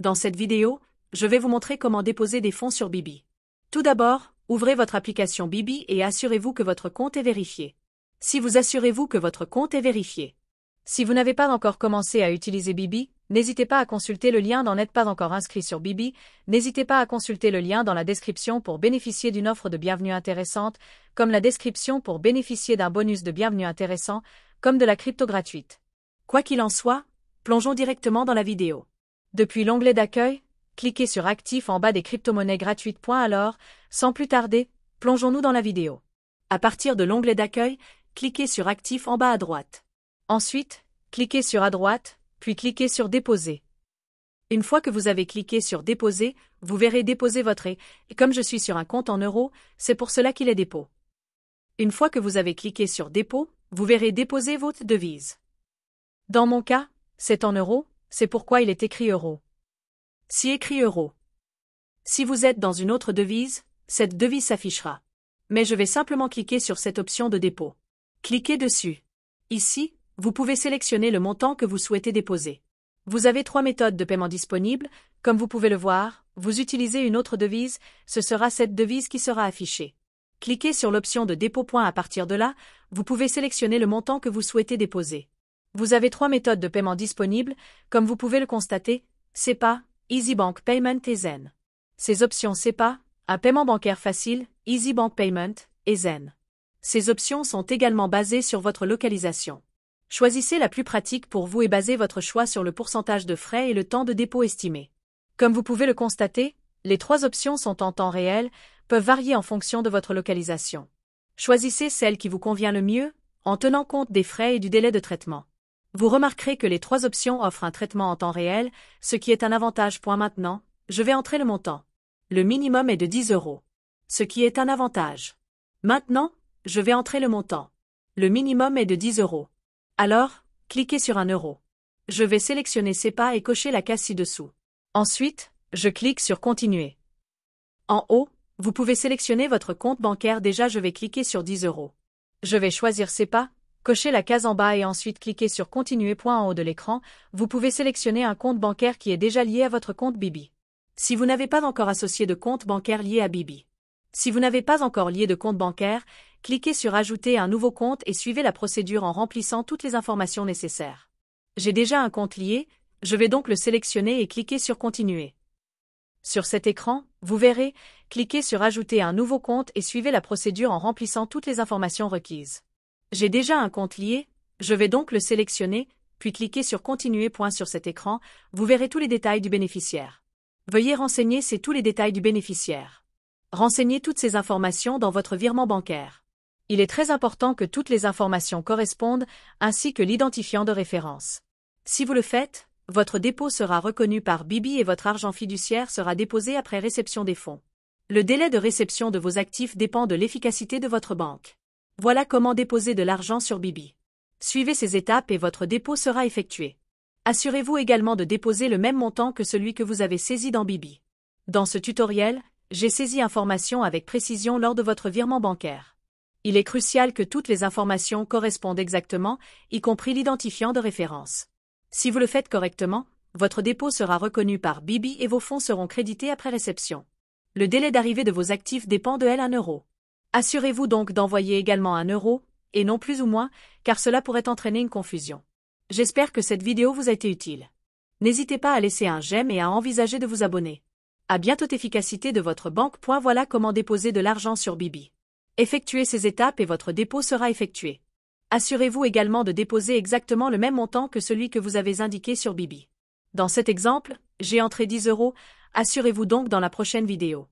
Dans cette vidéo, je vais vous montrer comment déposer des fonds sur Bibi. Tout d'abord, ouvrez votre application Bibi et assurez-vous que votre compte est vérifié. Si vous assurez-vous que votre compte est vérifié. Si vous n'avez pas encore commencé à utiliser Bibi, n'hésitez pas à consulter le lien. N'êtes pas encore inscrit sur Bibi, n'hésitez pas à consulter le lien dans la description pour bénéficier d'une offre de bienvenue intéressante, comme la description pour bénéficier d'un bonus de bienvenue intéressant, comme de la crypto gratuite. Quoi qu'il en soit, plongeons directement dans la vidéo. Depuis l'onglet d'accueil, cliquez sur Actifs en bas des crypto-monnaies gratuites. Alors, sans plus tarder, plongeons-nous dans la vidéo. À partir de l'onglet d'accueil, cliquez sur Actifs en bas à droite. Ensuite, cliquez sur à droite, puis cliquez sur Déposer. Une fois que vous avez cliqué sur Déposer, vous verrez déposer votre et comme je suis sur un compte en euros, c'est pour cela qu'il est dépôt. Une fois que vous avez cliqué sur Dépôt, vous verrez déposer votre devise. Dans mon cas, c'est en euros, c'est pourquoi il est écrit euro. Si écrit euro. Si vous êtes dans une autre devise, cette devise s'affichera. Mais je vais simplement cliquer sur cette option de dépôt. Cliquez dessus. Ici, vous pouvez sélectionner le montant que vous souhaitez déposer. Vous avez 3 méthodes de paiement disponibles, comme vous pouvez le voir, vous utilisez une autre devise, ce sera cette devise qui sera affichée. Cliquez sur l'option de dépôt. À partir de là, vous pouvez sélectionner le montant que vous souhaitez déposer. Vous avez 3 méthodes de paiement disponibles, comme vous pouvez le constater, SEPA, Easy Bank Payment et Zen. Ces options SEPA, un paiement bancaire facile, Easy Bank Payment, et Zen. Ces options sont également basées sur votre localisation. Choisissez la plus pratique pour vous et basez votre choix sur le pourcentage de frais et le temps de dépôt estimé. Comme vous pouvez le constater, les 3 options sont en temps réel, peuvent varier en fonction de votre localisation. Choisissez celle qui vous convient le mieux, en tenant compte des frais et du délai de traitement. Vous remarquerez que les 3 options offrent un traitement en temps réel, ce qui est un avantage. Maintenant, je vais entrer le montant. Le minimum est de 10 €. Ce qui est un avantage. Maintenant, je vais entrer le montant. Le minimum est de 10 €. Alors, cliquez sur 1 euro. Je vais sélectionner SEPA et cocher la case ci-dessous. Ensuite, je clique sur Continuer. En haut, vous pouvez sélectionner votre compte bancaire. Déjà, je vais cliquer sur 10 €. Je vais choisir SEPA, cocher la case en bas et ensuite cliquer sur Continuer. En haut de l'écran, vous pouvez sélectionner un compte bancaire qui est déjà lié à votre compte Bibi. Si vous n'avez pas encore associé de compte bancaire lié à Bibi. Si vous n'avez pas encore lié de compte bancaire, cliquez sur Ajouter un nouveau compte et suivez la procédure en remplissant toutes les informations nécessaires. J'ai déjà un compte lié, je vais donc le sélectionner et cliquer sur Continuer. Sur cet écran, vous verrez, cliquez sur Ajouter un nouveau compte et suivez la procédure en remplissant toutes les informations requises. J'ai déjà un compte lié, je vais donc le sélectionner, puis cliquer sur Continuer. Sur cet écran, vous verrez tous les détails du bénéficiaire. Veuillez renseigner tous les détails du bénéficiaire. Renseignez toutes ces informations dans votre virement bancaire. Il est très important que toutes les informations correspondent, ainsi que l'identifiant de référence. Si vous le faites, votre dépôt sera reconnu par Bibi et votre argent fiduciaire sera déposé après réception des fonds. Le délai de réception de vos actifs dépend de l'efficacité de votre banque. Voilà comment déposer de l'argent sur Bibi. Suivez ces étapes et votre dépôt sera effectué. Assurez-vous également de déposer le même montant que celui que vous avez saisi dans Bibi. Dans ce tutoriel, j'ai saisi informations avec précision lors de votre virement bancaire. Il est crucial que toutes les informations correspondent exactement, y compris l'identifiant de référence. Si vous le faites correctement, votre dépôt sera reconnu par Bibi et vos fonds seront crédités après réception. Le délai d'arrivée de vos actifs dépend de 1 euro. Assurez-vous donc d'envoyer également 1 euro, et non plus ou moins, car cela pourrait entraîner une confusion. J'espère que cette vidéo vous a été utile. N'hésitez pas à laisser un j'aime et à envisager de vous abonner. À bientôt. Efficacité de votre banque. Voilà comment déposer de l'argent sur Bibi. Effectuez ces étapes et votre dépôt sera effectué. Assurez-vous également de déposer exactement le même montant que celui que vous avez indiqué sur Bibi. Dans cet exemple, j'ai entré 10 €, assurez-vous donc dans la prochaine vidéo.